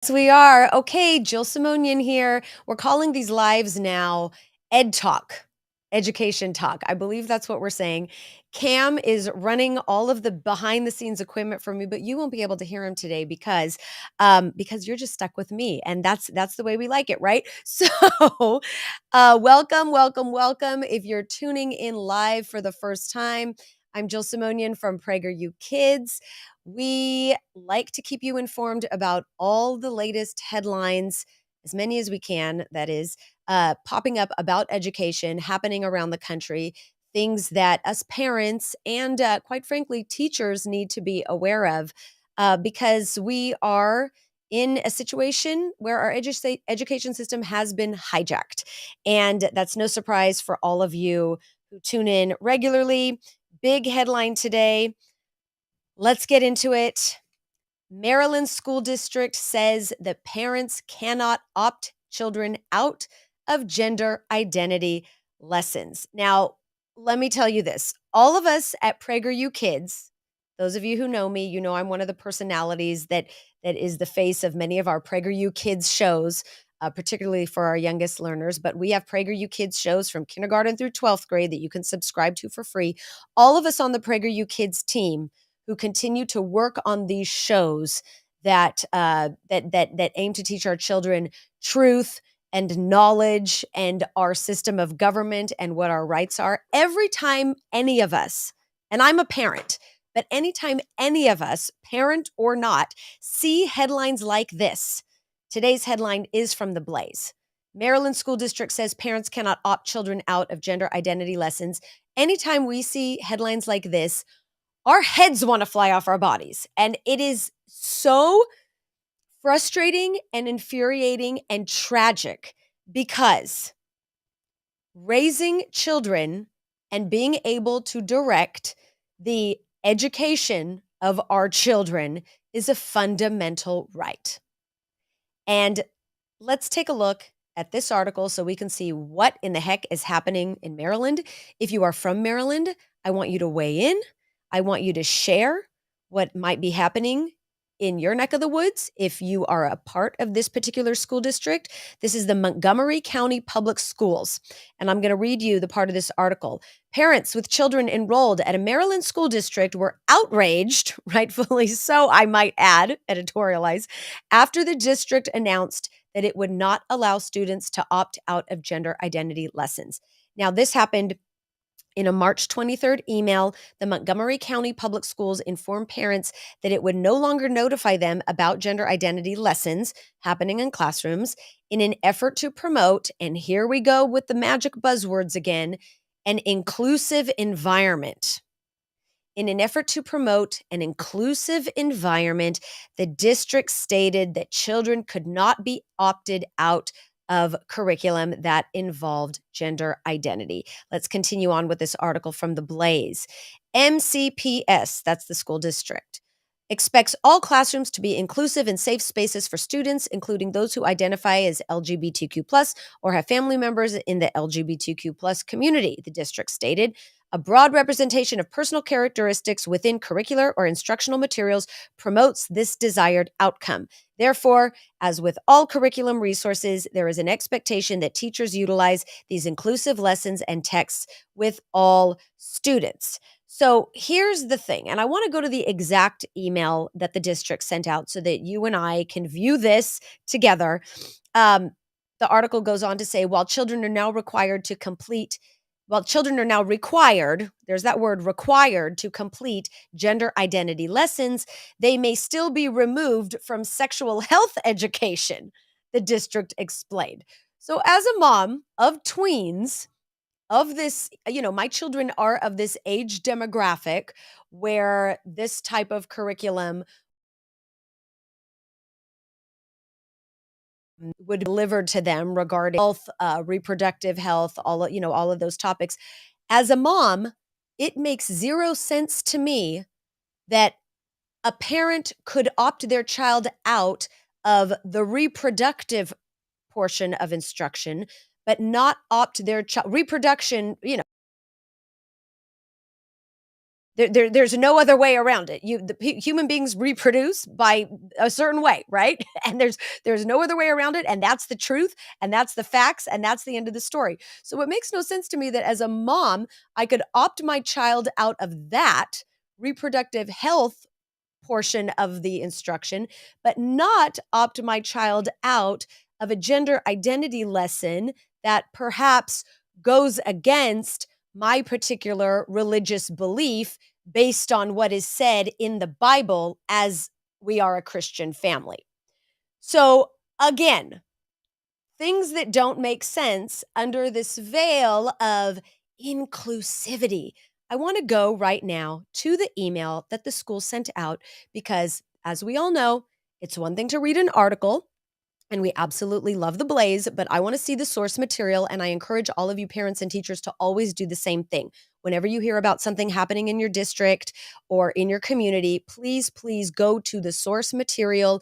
Yes, we are. Okay, Jill Simonian here. We're calling these lives now EdTalk, Education Talk. I believe that's what we're saying. Cam is running all of the behind the scenes equipment for me, but you won't be able to hear him today because you're just stuck with me, and that's the way we like it, right? So, welcome, welcome, welcome. If you're tuning in live for the first time, I'm Jill Simonian from PragerU Kids. We like to keep you informed about all the latest headlines, as many as we can, that is, popping up about education happening around the country, things that us parents and, quite frankly, teachers need to be aware of because we are in a situation where our education system has been hijacked. And that's no surprise for all of you who tune in regularly. Big headline today. Let's get into it. Maryland School District says that parents cannot opt children out of gender identity lessons. Now, let me tell you this. All of us at PragerU Kids, those of you who know me, you know I'm one of the personalities that is the face of many of our PragerU Kids shows, particularly for our youngest learners. But we have PragerU Kids shows from kindergarten through 12th grade that you can subscribe to for free. All of us on the PragerU Kids team who continue to work on these shows that aim to teach our children truth and knowledge and our system of government and what our rights are. Every time any of us, and I'm a parent, but anytime any of us, parent or not, see headlines like this, today's headline is from The Blaze. Maryland School District says parents cannot opt children out of gender identity lessons. Anytime we see headlines like this, our heads want to fly off our bodies. And it is so frustrating and infuriating and tragic because raising children and being able to direct the education of our children is a fundamental right. And let's take a look at this article so we can see what in the heck is happening in Maryland. If you are from Maryland, I want you to weigh in. I want you to share what might be happening in your neck of the woods if you are a part of this particular school district. This is the Montgomery County Public Schools. And I'm going to read you the part of this article. Parents with children enrolled at a Maryland school district were outraged, rightfully so, I might add, editorialize, after the district announced that it would not allow students to opt out of gender identity lessons. Now, this happened in a March 23rd email. The Montgomery County Public Schools informed parents that it would no longer notify them about gender identity lessons happening in classrooms in an effort to promote, and here we go with the magic buzzwords again, an inclusive environment. In an effort to promote an inclusive environment, the district stated that children could not be opted out of curriculum that involved gender identity. Let's continue on with this article from The Blaze. MCPS, that's the school district, expects all classrooms to be inclusive and safe spaces for students, including those who identify as LGBTQ+ or have family members in the LGBTQ+ community, the district stated. A broad representation of personal characteristics within curricular or instructional materials promotes this desired outcome. Therefore, as with all curriculum resources, there is an expectation that teachers utilize these inclusive lessons and texts with all students. So here's the thing, and I want to go to the exact email that the district sent out so that you and I can view this together. The article goes on to say, while children are now required, there's that word required, to complete gender identity lessons, they may still be removed from sexual health education, the district explained. So as a mom of tweens, of this, my children are of this age demographic where this type of curriculum would be delivered to them regarding health, reproductive health, all of those topics. As a mom, it makes zero sense to me that a parent could opt their child out of the reproductive portion of instruction, but not opt their child reproduction, There's no other way around it. Human beings reproduce by a certain way, right? And there's no other way around it, and that's the truth, and that's the facts, and that's the end of the story. So it makes no sense to me that as a mom, I could opt my child out of that reproductive health portion of the instruction, but not opt my child out of a gender identity lesson that perhaps goes against my particular religious belief based on what is said in the Bible as we are a Christian family. So, again, things that don't make sense under this veil of inclusivity. I want to go right now to the email that the school sent out because, as we all know, it's one thing to read an article, and we absolutely love the blaze, but I want to see the source material, and I encourage all of you parents and teachers to always do the same thing. Whenever you hear about something happening in your district or in your community, please, please go to the source material,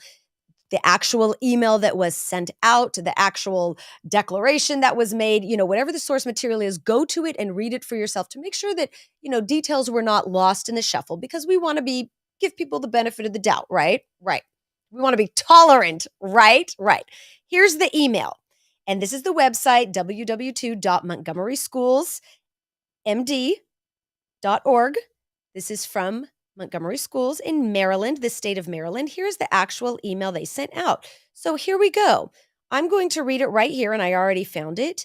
the actual email that was sent out, the actual declaration that was made, whatever the source material is, go to it and read it for yourself to make sure that, details were not lost in the shuffle, because we want to give people the benefit of the doubt, right? Right. We want to be tolerant, right? Right. Here's the email. And this is the website, www.montgomeryschoolsmd.org. This is from Montgomery Schools in Maryland, the state of Maryland. Here's the actual email they sent out. So here we go. I'm going to read it right here, and I already found it.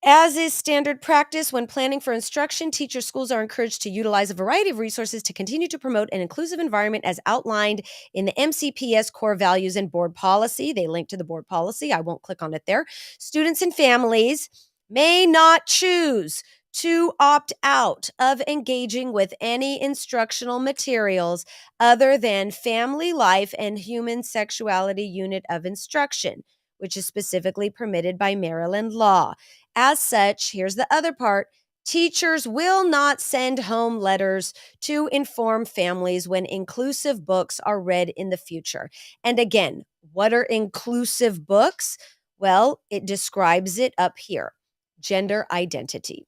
As is standard practice when planning for instruction, teachers, schools are encouraged to utilize a variety of resources to continue to promote an inclusive environment as outlined in the MCPS core values and board policy. They link to the board policy. I won't click on it there. Students and families may not choose to opt out of engaging with any instructional materials other than family life and human sexuality unit of instruction, which is specifically permitted by Maryland law. As such, here's the other part. Teachers will not send home letters to inform families when inclusive books are read in the future. And again, what are inclusive books? Well, it describes it up here. Gender identity.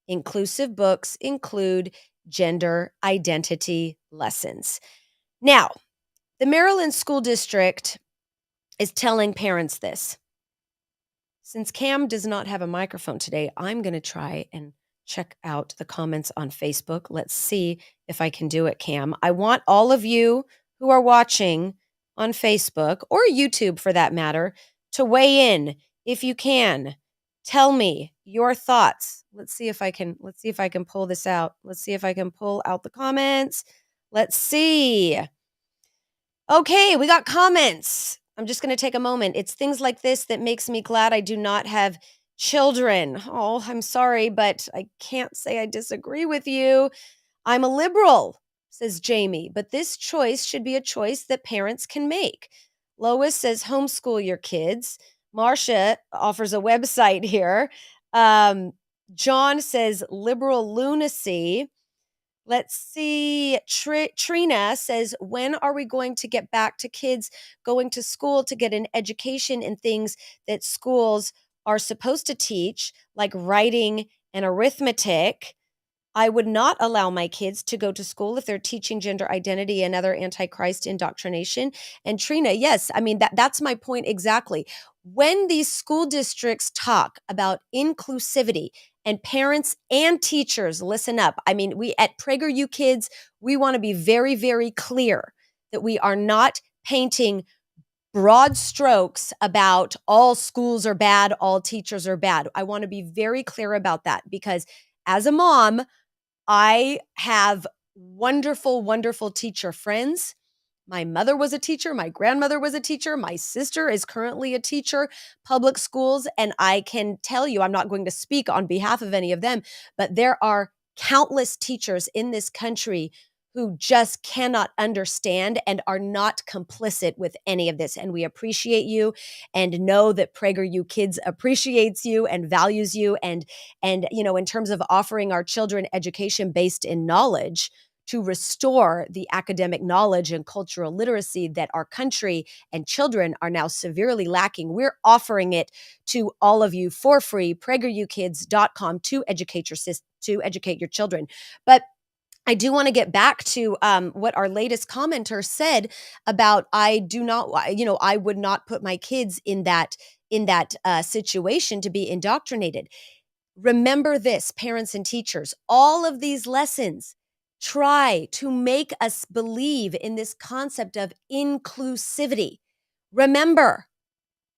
Inclusive books include gender identity lessons. Now, the Maryland School District is telling parents this. Since Cam does not have a microphone today, I'm going to try and check out the comments on Facebook. Let's see if I can do it, Cam. I want all of you who are watching on Facebook or YouTube for that matter to weigh in if you can. Tell me your thoughts. Let's see if I can pull this out. Let's see if I can pull out the comments. Let's see. Okay, we got comments. I'm just going to take a moment. It's things like this that makes me glad I do not have children. Oh, I'm sorry, but I can't say I disagree with you. I'm a liberal, says Jamie, but this choice should be a choice that parents can make. Lois says homeschool your kids. Marcia offers a website here. John says liberal lunacy. Let's see. Trina says, when are we going to get back to kids going to school to get an education in things that schools are supposed to teach, like writing and arithmetic? I would not allow my kids to go to school if they're teaching gender identity and other antichrist indoctrination. And Trina, yes, I mean, that's my point exactly. When these school districts talk about inclusivity, and parents and teachers, listen up. I mean, we at PragerU Kids, we want to be very, very clear that we are not painting broad strokes about all schools are bad, all teachers are bad. I want to be very clear about that because as a mom, I have wonderful, wonderful teacher friends. My mother was a teacher. My grandmother was a teacher. My sister is currently a teacher, public schools. And I can tell you, I'm not going to speak on behalf of any of them, but there are countless teachers in this country who just cannot understand and are not complicit with any of this. And we appreciate you and know that PragerU Kids appreciates you and values you. And in terms of offering our children education based in knowledge, to restore the academic knowledge and cultural literacy that our country and children are now severely lacking. We're offering it to all of you for free, pragerukids.com to educate your children. But I do want to get back to what our latest commenter said about I do not, I would not put my kids in that situation to be indoctrinated. Remember this, parents and teachers, all of these lessons try to make us believe in this concept of inclusivity. Remember,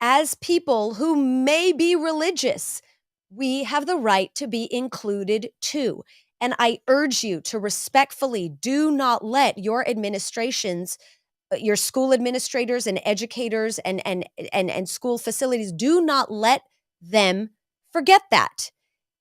as people who may be religious, we have the right to be included too. And I urge you to respectfully do not let your administrations, your school administrators and educators and school facilities, do not let them forget that.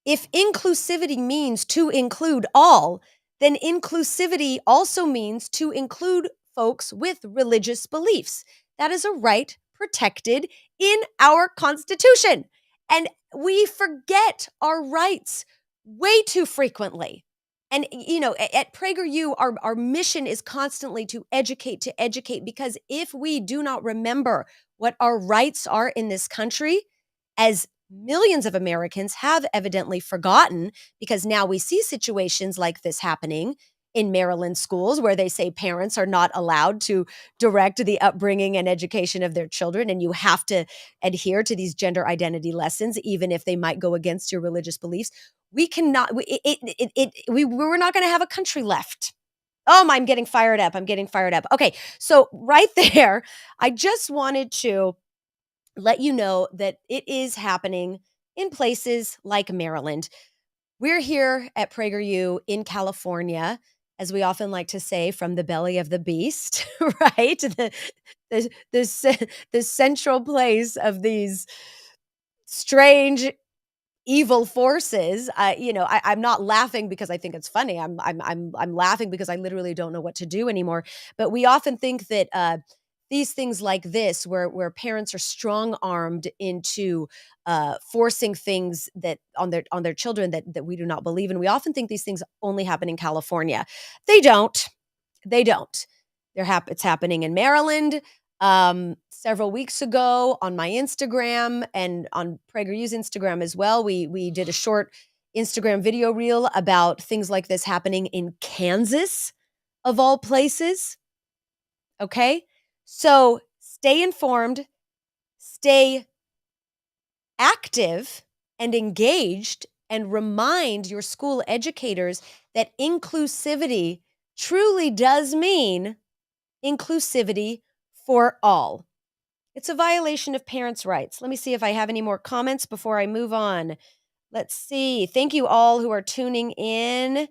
If inclusivity means to include all, then inclusivity also means to include folks with religious beliefs. That is a right protected in our Constitution. And we forget our rights way too frequently. And, at PragerU, our mission is constantly to educate, because if we do not remember what our rights are in this country, as millions of Americans have evidently forgotten, because now we see situations like this happening in Maryland schools where they say parents are not allowed to direct the upbringing and education of their children, and you have to adhere to these gender identity lessons, even if they might go against your religious beliefs. We cannot, we're not going to have a country left. Oh, I'm getting fired up. Okay. So right there, I just wanted to let you know that it is happening in places like Maryland. We're here at PragerU in California, as we often like to say, from the belly of the beast, right? The central place of these strange evil forces. I'm not laughing because I think it's funny. I'm laughing because I literally don't know what to do anymore. But we often think that these things like this, where parents are strong armed into forcing things that on their children that we do not believe in. We often think these things only happen in California. They don't. They don't. It's happening in Maryland. Several weeks ago on my Instagram and on PragerU's Instagram as well, we did a short Instagram video reel about things like this happening in Kansas, of all places. Okay? So stay informed, stay active and engaged, and remind your school educators that inclusivity truly does mean inclusivity for all. It's a violation of parents' rights. Let me see if I have any more comments before I move on. Let's see. Thank you all who are tuning in.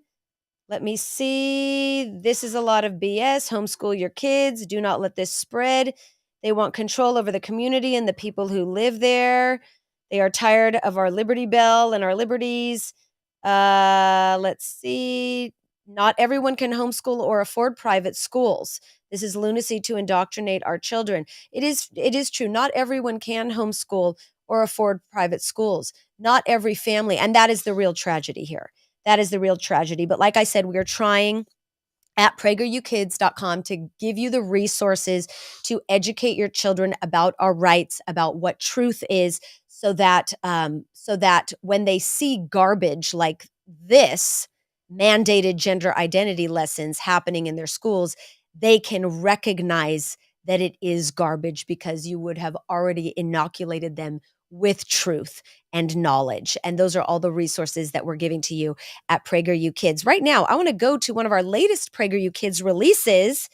Let me see. This is a lot of BS. Homeschool your kids. Do not let this spread. They want control over the community and the people who live there. They are tired of our Liberty Bell and our liberties. Let's see. Not everyone can homeschool or afford private schools. This is lunacy to indoctrinate our children. It is true. Not everyone can homeschool or afford private schools. Not every family. And that is the real tragedy here. That is the real tragedy. But like I said, we are trying at pragerukids.com to give you the resources to educate your children about our rights, about what truth is, so that when they see garbage like this, mandated gender identity lessons happening in their schools, they can recognize that it is garbage, because you would have already inoculated them with truth and knowledge. And those are all the resources that we're giving to you at PragerU Kids. Right now, I want to go to one of our latest PragerU Kids releases.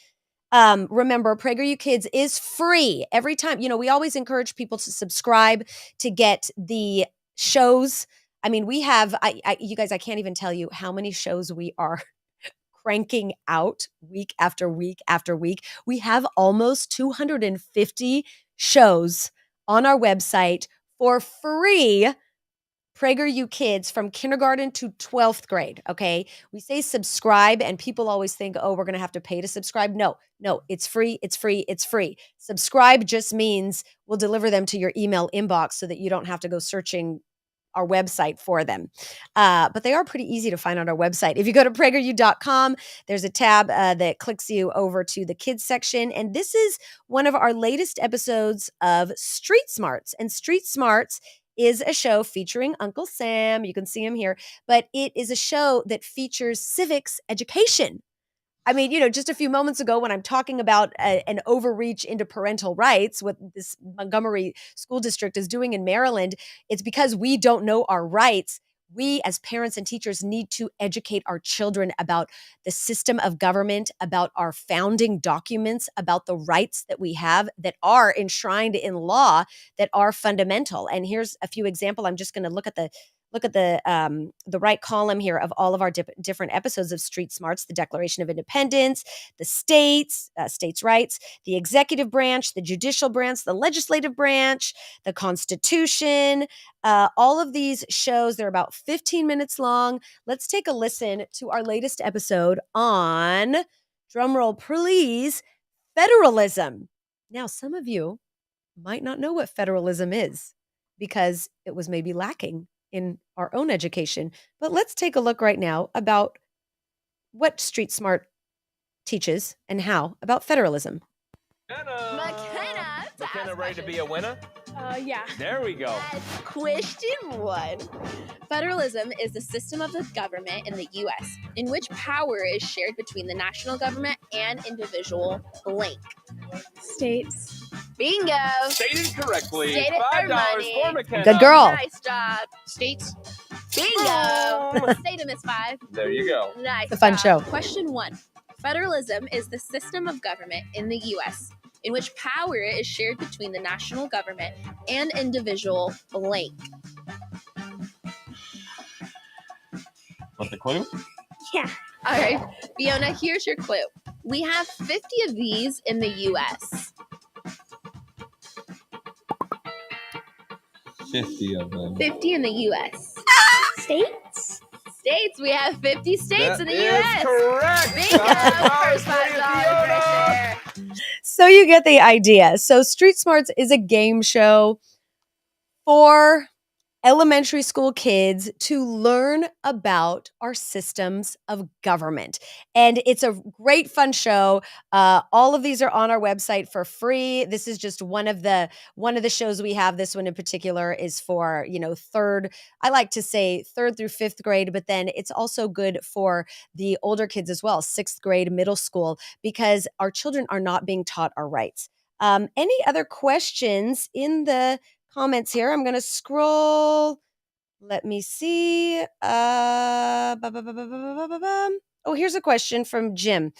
Remember, PragerU Kids is free every time. We always encourage people to subscribe to get the shows. I mean, we have, you guys, I can't even tell you how many shows we are cranking out week after week after week. We have almost 250 shows on our website for free. PragerU Kids from kindergarten to 12th grade, okay? We say subscribe and people always think, oh, we're going to have to pay to subscribe. No, it's free, it's free, it's free. Subscribe just means we'll deliver them to your email inbox so that you don't have to go searching our website for them. But they are pretty easy to find on our website. If you go to prageru.com, there's a tab that clicks you over to the kids section. And this is one of our latest episodes of Street Smarts. And Street Smarts is a show featuring Uncle Sam. You can see him here, but it is a show that features civics education. I mean, just a few moments ago when I'm talking about an overreach into parental rights, what this Montgomery school district is doing in Maryland, it's because we don't know our rights. We as parents and teachers need to educate our children about the system of government, about our founding documents, about the rights that we have that are enshrined in law that are fundamental. And here's a few examples. I'm just going to look at the right column here of all of our different episodes of Street Smarts: the Declaration of Independence, the states rights, the executive branch, the judicial branch, the legislative branch, the Constitution. All of these shows, they're about 15 minutes long. Let's take a listen to our latest episode on, drumroll please, federalism. Now, some of you might not know what federalism is because it was maybe lacking in our own education. But let's take a look right now about what Street Smart teaches and how about federalism. McKenna ready to be a winner? Yeah. There we go. Question 1. Federalism is the system of the government in the U.S. in which power is shared between the national government and individual blank. States. Bingo. Stated correctly. Stated $5 money. for McKenna. Good girl. Nice job. States. Bingo. Boom. State of Miss 5. There you go. Nice. It's a fun show. Question 1. Federalism is the system of government in the U.S. in which power is shared between the national government and individual blank. Want the clue? Yeah. All right, Fiona, here's your clue. We have 50 of these in the U.S. 50 of them. 50 in the U.S. States? States, we have 50 states in the U.S. Correct. Bingo! First $5 right there. So you get the idea. So Street Smarts is a game show for elementary school kids to learn about our systems of government. And it's a great fun show. All of these are on our website for free. This is just one of the shows we have. This one in particular is for, I like to say third through fifth grade, but then it's also good for the older kids as well, sixth grade, middle school, because our children are not being taught our rights. Any other questions in the comments here? I'm going to scroll. Let me see. Oh, here's a question from Jim.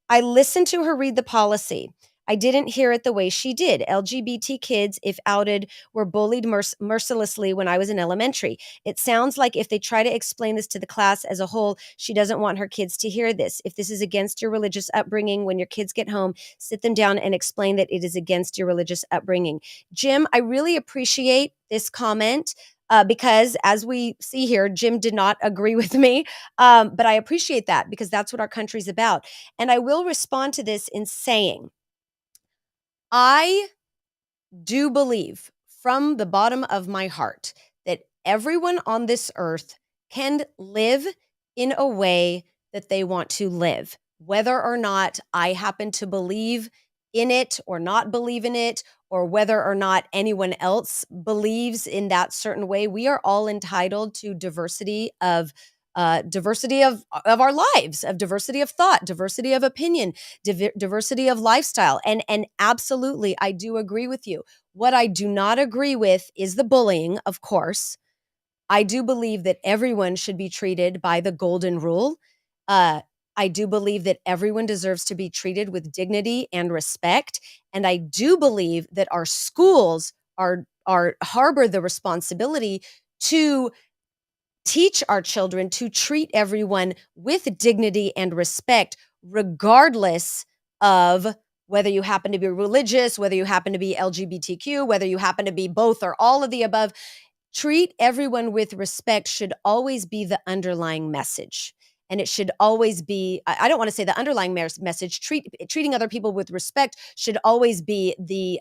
I listened to her read the policy. I didn't hear it the way she did. LGBT kids, if outed, were bullied mercilessly when I was in elementary. It sounds like if they try to explain this to the class as a whole, she doesn't want her kids to hear this. If this is against your religious upbringing, when your kids get home, sit them down and explain that it is against your religious upbringing. Jim, I really appreciate this comment. Because as we see here, Jim did not agree with me, but I appreciate that because that's what our country's about. And I will respond to this in saying, I do believe from the bottom of my heart that everyone on this earth can live in a way that they want to live, whether or not I happen to believe in it or not believe in it, or whether or not anyone else believes in that certain way. We are all entitled to diversity of our lives, of diversity of thought, diversity of opinion, diversity of lifestyle. And absolutely, I do agree with you. What I do not agree with is the bullying, of course. I do believe that everyone should be treated by the golden rule. I do believe that everyone deserves to be treated with dignity and respect. And I do believe that our schools are harbor the responsibility to teach our children to treat everyone with dignity and respect, regardless of whether you happen to be religious, whether you happen to be LGBTQ, whether you happen to be both or all of the above. Treat everyone with respect should always be the underlying message. And it should always be, I don't want to say the underlying message, treating other people with respect should always be the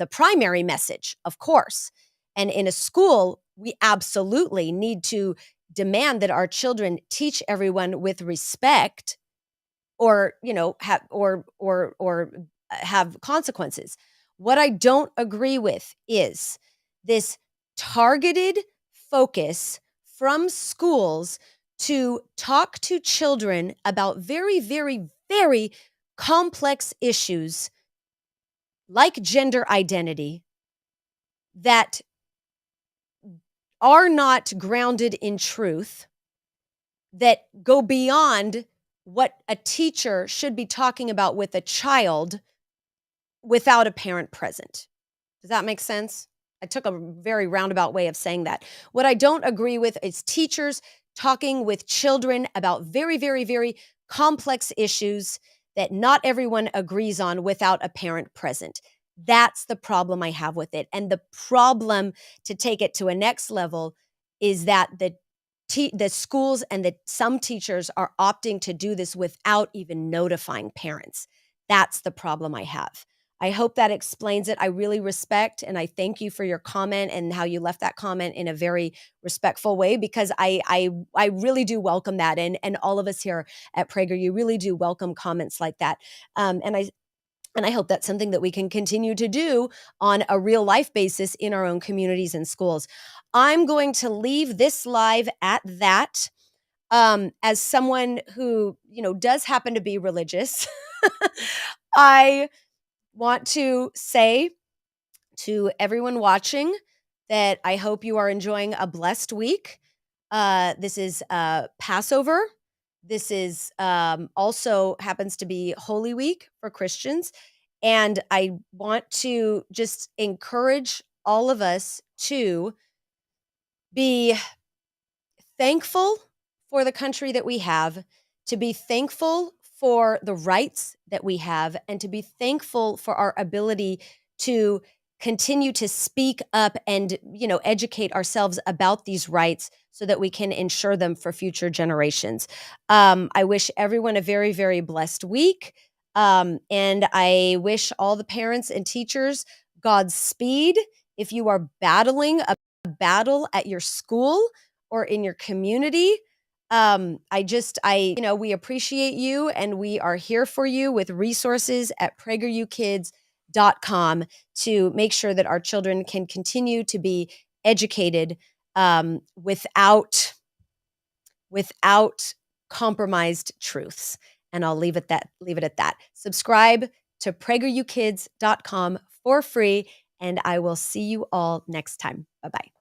primary message, of course. And in a school, we absolutely need to demand that our children teach everyone with respect, or have consequences. What I don't agree with is this targeted focus from schools to talk to children about very, very, very complex issues like gender identity that are not grounded in truth, that go beyond what a teacher should be talking about with a child without a parent present. Does that make sense? I took a very roundabout way of saying that. What I don't agree with is teachers talking with children about very, very, very complex issues that not everyone agrees on without a parent present. That's the problem I have with it. And the problem to take it to a next level is that the schools and some teachers are opting to do this without even notifying parents. That's the problem I have. I hope that explains it. I really respect and I thank you for your comment and how you left that comment in a very respectful way, because I really do welcome that. And all of us here at PragerU really do welcome comments like that. And I hope that's something that we can continue to do on a real life basis in our own communities and schools. I'm going to leave this live at that. As someone who, does happen to be religious, I want to say to everyone watching that I hope you are enjoying a blessed week. This is Passover. This is also happens to be Holy Week for Christians. And I want to just encourage all of us to be thankful for the country that we have, to be thankful for the rights that we have, and to be thankful for our ability to continue to speak up and, educate ourselves about these rights so that we can ensure them for future generations. I wish everyone a very, very blessed week. And I wish all the parents and teachers Godspeed if you are battling a battle at your school or in your community. We appreciate you and we are here for you with resources at pragerukids.com to make sure that our children can continue to be educated without compromised truths. And I'll leave it at that. Subscribe to pragerukids.com for free, and I will see you all next time. Bye-bye.